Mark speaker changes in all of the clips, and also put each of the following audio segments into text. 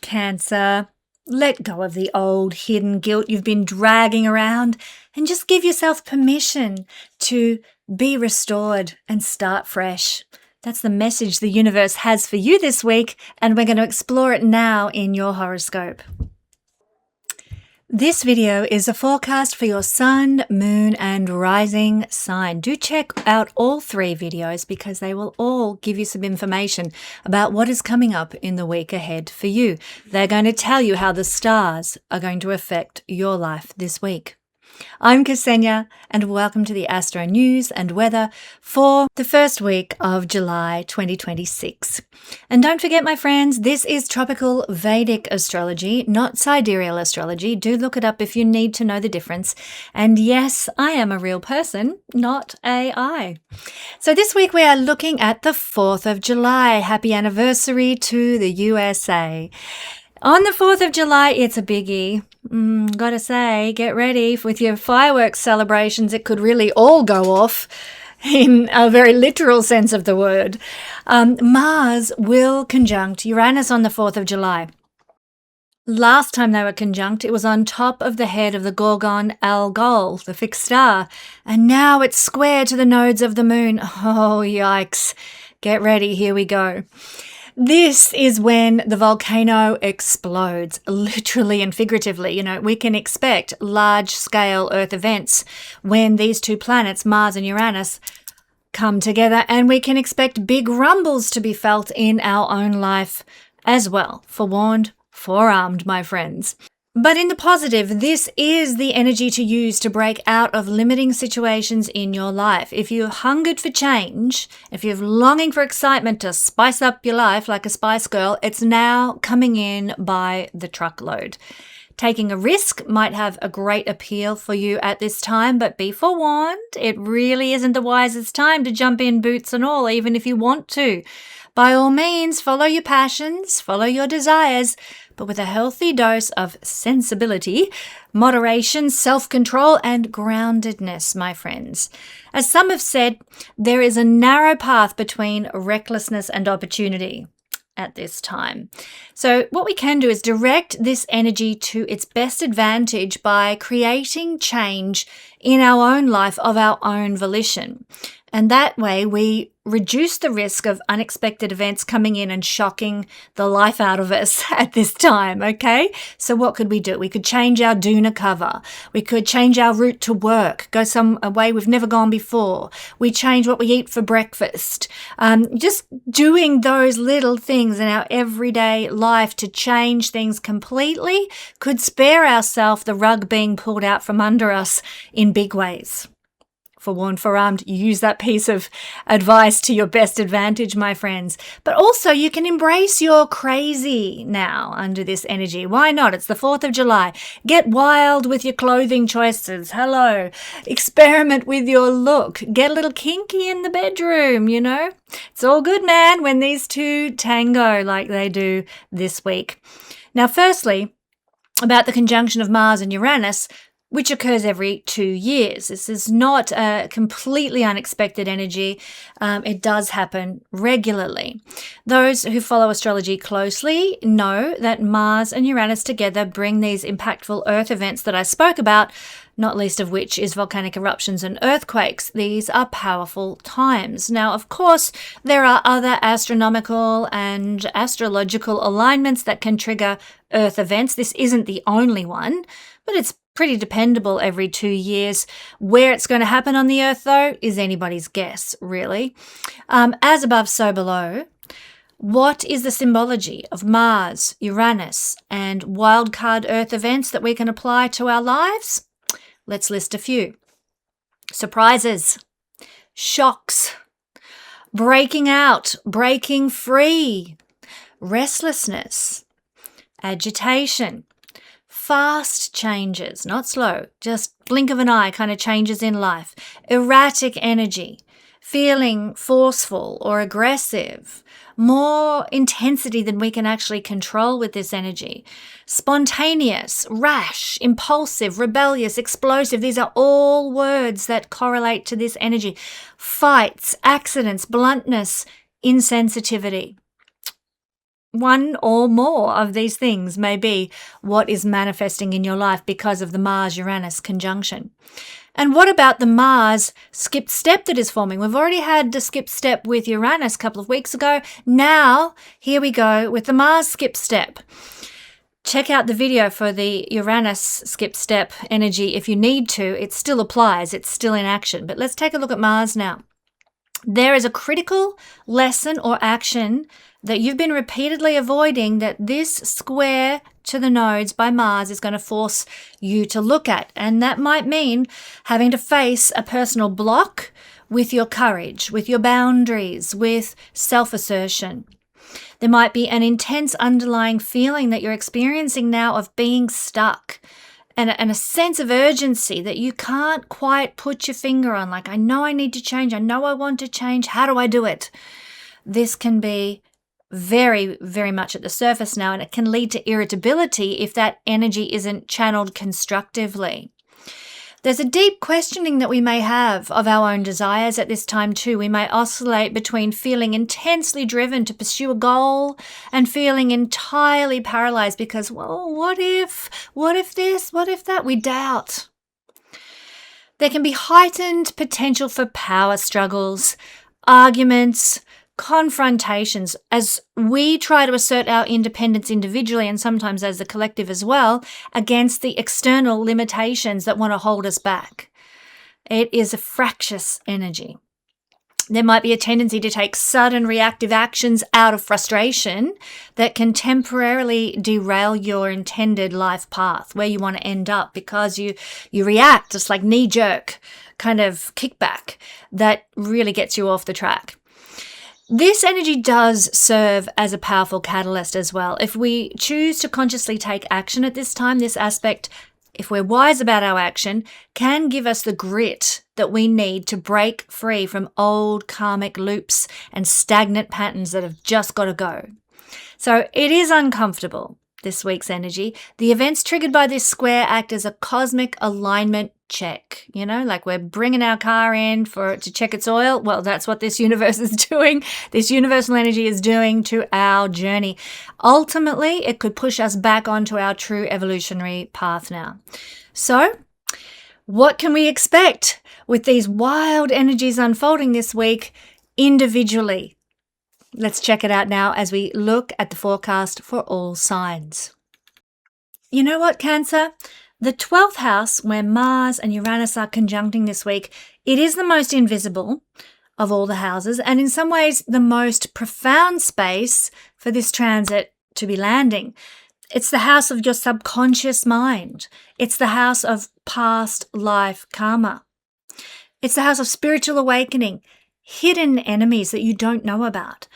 Speaker 1: Cancer, let go of the old hidden guilt you've been dragging around and just give yourself permission to be restored and start fresh. That's the message the universe has for you this week, and we're going to explore it now in your horoscope. This video is a forecast for your sun, moon, and rising sign. Do check out all three videos because they will all give you some information about what is coming up in the week ahead for you. They're going to tell you how the stars are going to affect your life this week. I'm Kesenya, and welcome to the Astro News and Weather for the first week of July 2026. And don't forget, my friends, this is tropical Vedic astrology, not sidereal astrology. Do look it up if you need to know the difference. And yes, I am a real person, not AI. So this week we are looking at the 4th of July. Happy anniversary to the USA. On the 4th of July, it's a biggie. Gotta say, get ready with your fireworks celebrations. It could really all go off in a very literal sense of the word. Mars will conjunct Uranus on the 4th of July. Last time they were conjunct, it was on top of the head of the Gorgon Algol, the fixed star, and now it's square to the nodes of the moon. Oh, yikes. Get ready, here we go. This is when the volcano explodes, literally and figuratively. You know, we can expect large-scale Earth events when these two planets, Mars and Uranus, come together, and we can expect big rumbles to be felt in our own life as well. Forewarned, forearmed, my friends. But in the positive, this is the energy to use to break out of limiting situations in your life. If you hungered for change, if you're longing for excitement to spice up your life like a Spice Girl, it's now coming in by the truckload. Taking a risk might have a great appeal for you at this time, but be forewarned, it really isn't the wisest time to jump in boots and all, even if you want to. By all means, follow your passions, follow your desires, but with a healthy dose of sensibility, moderation, self-control, and groundedness, my friends. As some have said, there is a narrow path between recklessness and opportunity at this time. So what we can do is direct this energy to its best advantage by creating change in our own life of our own volition. And that way we reduce the risk of unexpected events coming in and shocking the life out of us at this time, okay? So what could we do? We could change our doona cover. We could change our route to work, go some way we've never gone before. We change what we eat for breakfast. Just doing those little things in our everyday life to change things completely could spare ourselves the rug being pulled out from under us in big ways. Forewarned, forearmed, use that piece of advice to your best advantage, my friends. But also you can embrace your crazy now under this energy. Why not? It's the 4th of July. Get wild with your clothing choices. Hello. Experiment with your look. Get a little kinky in the bedroom, you know. It's all good, man, when these two tango like they do this week. Now, firstly, about the conjunction of Mars and Uranus, which occurs every 2 years. This is not a completely unexpected energy. It does happen regularly. Those who follow astrology closely know that Mars and Uranus together bring these impactful Earth events that I spoke about, not least of which is volcanic eruptions and earthquakes. These are powerful times. Now, of course, there are other astronomical and astrological alignments that can trigger Earth events. This isn't the only one, but it's pretty dependable every 2 years. Where it's going to happen on the Earth, though, is anybody's guess, really. As above, so below. What is the symbology of Mars, Uranus, and wildcard Earth events that we can apply to our lives? Let's list a few. Surprises, shocks, breaking out, breaking free, restlessness, agitation, fast changes, not slow, just blink of an eye kind of changes in life, erratic energy, feeling forceful or aggressive, more intensity than we can actually control with this energy, spontaneous, rash, impulsive, rebellious, explosive. These are all words that correlate to this energy. Fights, accidents, bluntness, insensitivity. one or more of these things may be what is manifesting in your life because of the Mars-Uranus conjunction. And what about the Mars skip step that is forming? We've already had the skip step with Uranus a couple of weeks ago. Now, here we go with the Mars skip step. Check out the video for the Uranus skip step energy if you need to. It still applies. It's still in action. But let's take a look at Mars now. There is a critical lesson or action that you've been repeatedly avoiding that this square to the nodes by Mars is going to force you to look at. And that might mean having to face a personal block with your courage, with your boundaries, with self-assertion. There might be an intense underlying feeling that you're experiencing now of being stuck and a sense of urgency that you can't quite put your finger on. Like, I know I need to change. I know I want to change. How do I do it? This can be very, very much at the surface now, and it can lead to irritability if that energy isn't channeled constructively. There's a deep questioning that we may have of our own desires at this time too. We may oscillate between feeling intensely driven to pursue a goal and feeling entirely paralyzed because, well, what if this, what if that? We doubt. There can be heightened potential for power struggles, arguments, confrontations as we try to assert our independence individually and sometimes as a collective as well against the external limitations that want to hold us back. It is a fractious energy. There might be a tendency to take sudden reactive actions out of frustration that can temporarily derail your intended life path where you want to end up because you react just like knee-jerk kind of kickback that really gets you off the track. This energy does serve as a powerful catalyst as well. If we choose to consciously take action at this time, this aspect, if we're wise about our action, can give us the grit that we need to break free from old karmic loops and stagnant patterns that have just got to go. So it is uncomfortable, this week's energy. The events triggered by this square act as a cosmic alignment check, like we're bringing our car in to check its oil. Well, that's what this universe is doing. This universal energy is doing to our journey. Ultimately, it could push us back onto our true evolutionary path now. So, what can we expect with these wild energies unfolding this week individually? Let's check it out now as we look at the forecast for all signs. You know what, Cancer? The 12th house, where Mars and Uranus are conjuncting this week, it is the most invisible of all the houses and in some ways the most profound space for this transit to be landing. It's the house of your subconscious mind. It's the house of past life karma. It's the house of spiritual awakening, hidden enemies that you don't know about,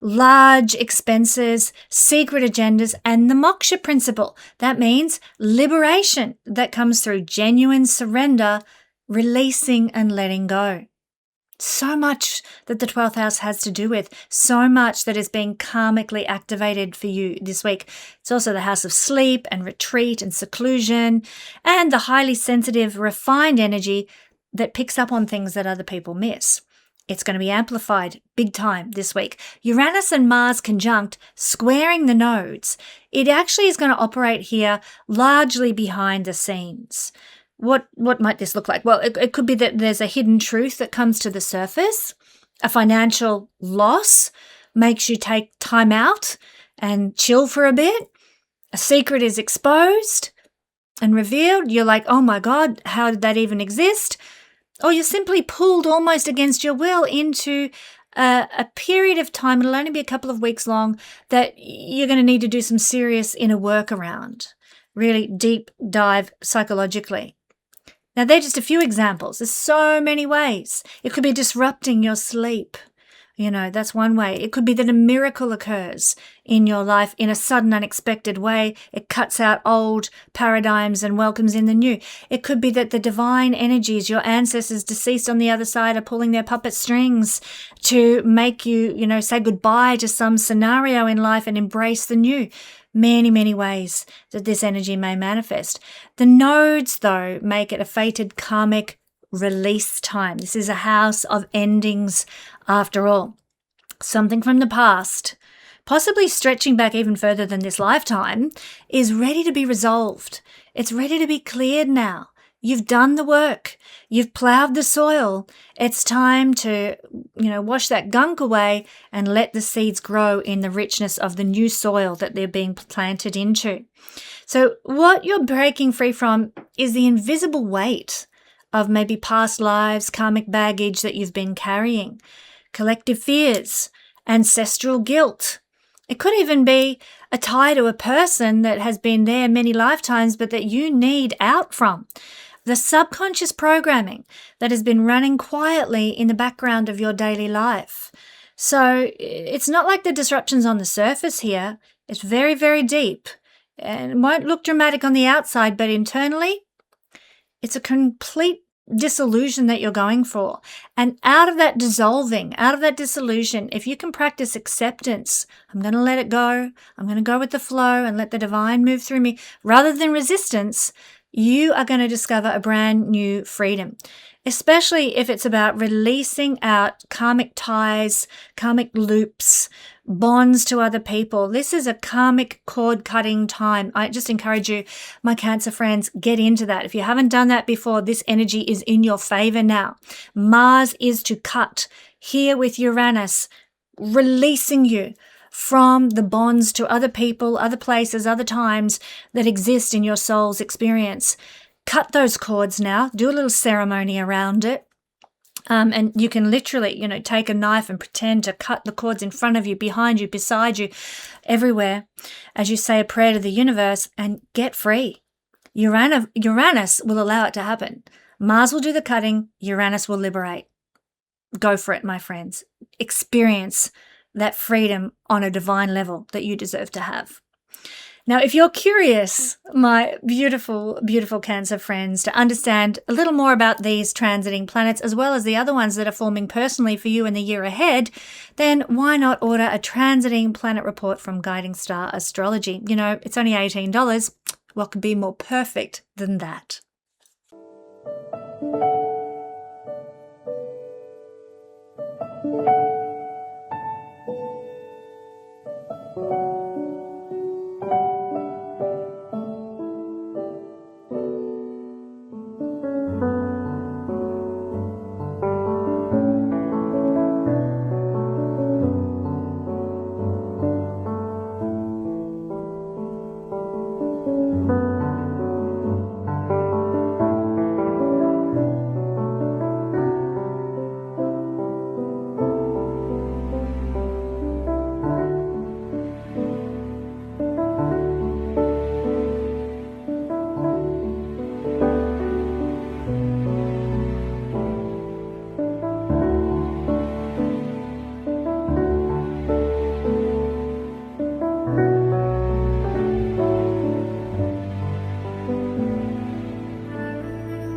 Speaker 1: large expenses, secret agendas, and the moksha principle. That means liberation that comes through genuine surrender, releasing and letting go. So much that the 12th house has to do with, so much that is being karmically activated for you this week. It's also the house of sleep and retreat and seclusion and the highly sensitive, refined energy that picks up on things that other people miss. It's going to be amplified big time this week. Uranus and Mars conjunct, squaring the nodes. It actually is going to operate here largely behind the scenes. What might this look like? Well, it could be that there's a hidden truth that comes to the surface. A financial loss makes you take time out and chill for a bit. A secret is exposed and revealed. You're like, oh my God, how did that even exist? Or you're simply pulled almost against your will into a period of time, it'll only be a couple of weeks long, that you're going to need to do some serious inner work around, really deep dive psychologically. Now, they're just a few examples. There's so many ways. It could be disrupting your sleep. That's one way. It could be that a miracle occurs in your life in a sudden, unexpected way. It cuts out old paradigms and welcomes in the new. It could be that the divine energies, your ancestors deceased on the other side, are pulling their puppet strings to make you, say goodbye to some scenario in life and embrace the new. Many, many ways that this energy may manifest. The nodes, though, make it a fated karmic release time. This is a house of endings after all. Something from the past possibly stretching back even further than this lifetime, is ready to be resolved. It's ready to be cleared now. You've done the work. You've plowed the soil. It's time to, wash that gunk away and let the seeds grow in the richness of the new soil that they're being planted into. So what you're breaking free from is the invisible weight of maybe past lives, karmic baggage that you've been carrying, collective fears, ancestral guilt. It could even be a tie to a person that has been there many lifetimes, but that you need out from. The subconscious programming that has been running quietly in the background of your daily life. So it's not like the disruptions on the surface here. It's very, very deep. And it won't look dramatic on the outside, but internally, it's a complete disillusion that you're going for. And out of that dissolving, out of that dissolution, if you can practice acceptance, I'm going to let it go. I'm going to go with the flow and let the divine move through me, rather than resistance, you are going to discover a brand new freedom, especially if it's about releasing out karmic ties, karmic loops, bonds to other people. This is a karmic cord cutting time. I just encourage you, my Cancer friends, get into that. If you haven't done that before, this energy is in your favor now. Mars is to cut here with Uranus, releasing you from the bonds to other people, other places, other times that exist in your soul's experience. Cut those cords now. Do a little ceremony around it. And you can literally, take a knife and pretend to cut the cords in front of you, behind you, beside you, everywhere, as you say a prayer to the universe, and get free. Uranus will allow it to happen. Mars will do the cutting. Uranus will liberate. Go for it, my friends. Experience that freedom on a divine level that you deserve to have. Now, if you're curious, my beautiful, beautiful Cancer friends, to understand a little more about these transiting planets, as well as the other ones that are forming personally for you in the year ahead, then why not order a transiting planet report from Guiding Star Astrology? It's only $18. What could be more perfect than that?